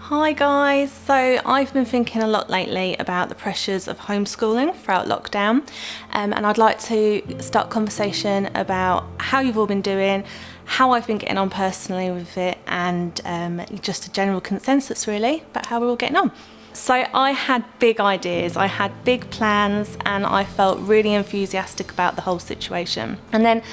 Hi guys, so I've been thinking a lot lately about the pressures of homeschooling throughout lockdown, and I'd like to start a conversation about how you've all been doing, how I've been getting on personally with it, and just a general consensus really about how we're all getting on. So I had big ideas, I had big plans, and I felt really enthusiastic about the whole situation. And then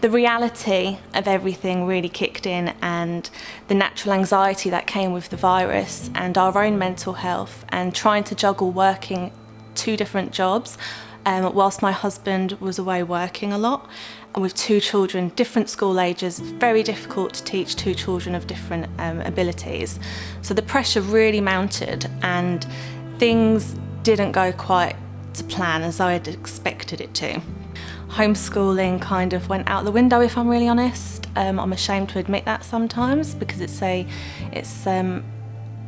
the reality of everything really kicked in, and the natural anxiety that came with the virus and our own mental health, and trying to juggle working two different jobs whilst my husband was away working a lot, and with two children, different school ages. It's very difficult to teach two children of different abilities. So the pressure really mounted, and things didn't go quite to plan as I had expected it to. Homeschooling kind of went out the window, if I'm really honest. I'm ashamed to admit that sometimes, because it's a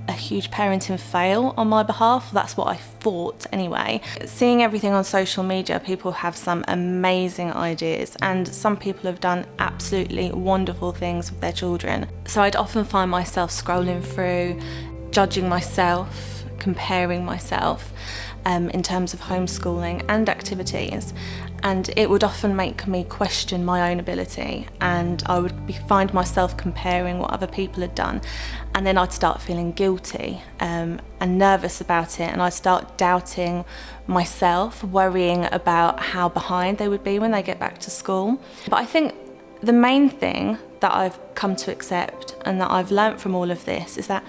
huge parenting fail on my behalf. That's what I thought anyway. Seeing everything on social media, people have some amazing ideas, and some people have done absolutely wonderful things with their children. So I'd often find myself scrolling through, judging myself, comparing myself in terms of homeschooling and activities, and it would often make me question my own ability, and I would find myself comparing what other people had done, and then I'd start feeling guilty and nervous about it, and I'd start doubting myself, worrying about how behind they would be when they get back to school. But I think the main thing that I've come to accept and that I've learnt from all of this is that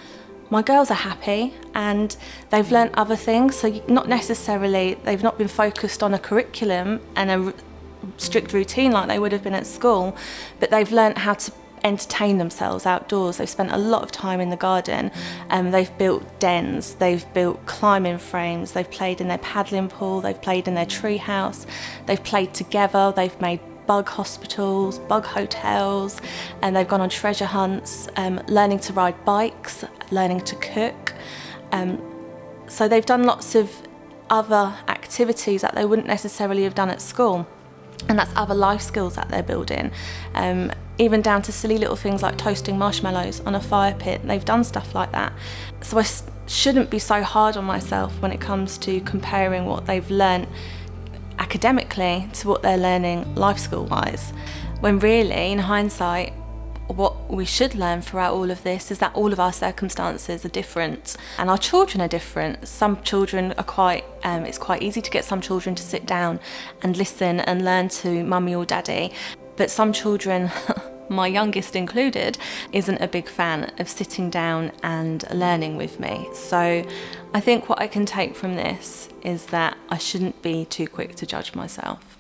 my girls are happy and they've learnt other things. So not necessarily, they've not been focused on a curriculum and a strict routine like they would have been at school, but they've learnt how to entertain themselves outdoors. They've spent a lot of time in the garden, they've built dens, they've built climbing frames, they've played in their paddling pool, they've played in their tree house, they've played together, they've made bug hospitals, bug hotels, and they've gone on treasure hunts, learning to ride bikes, learning to cook. So they've done lots of other activities that they wouldn't necessarily have done at school, and that's other life skills that they're building, even down to silly little things like toasting marshmallows on a fire pit. They've done stuff like that. So I shouldn't be so hard on myself when it comes to comparing what they've learnt academically to what they're learning life skill wise, when really in hindsight what we should learn throughout all of this is that all of our circumstances are different and our children are different. Some children are it's quite easy to get some children to sit down and listen and learn to mummy or daddy, but some children my youngest included, isn't a big fan of sitting down and learning with me. So I think what I can take from this is that I shouldn't be too quick to judge myself.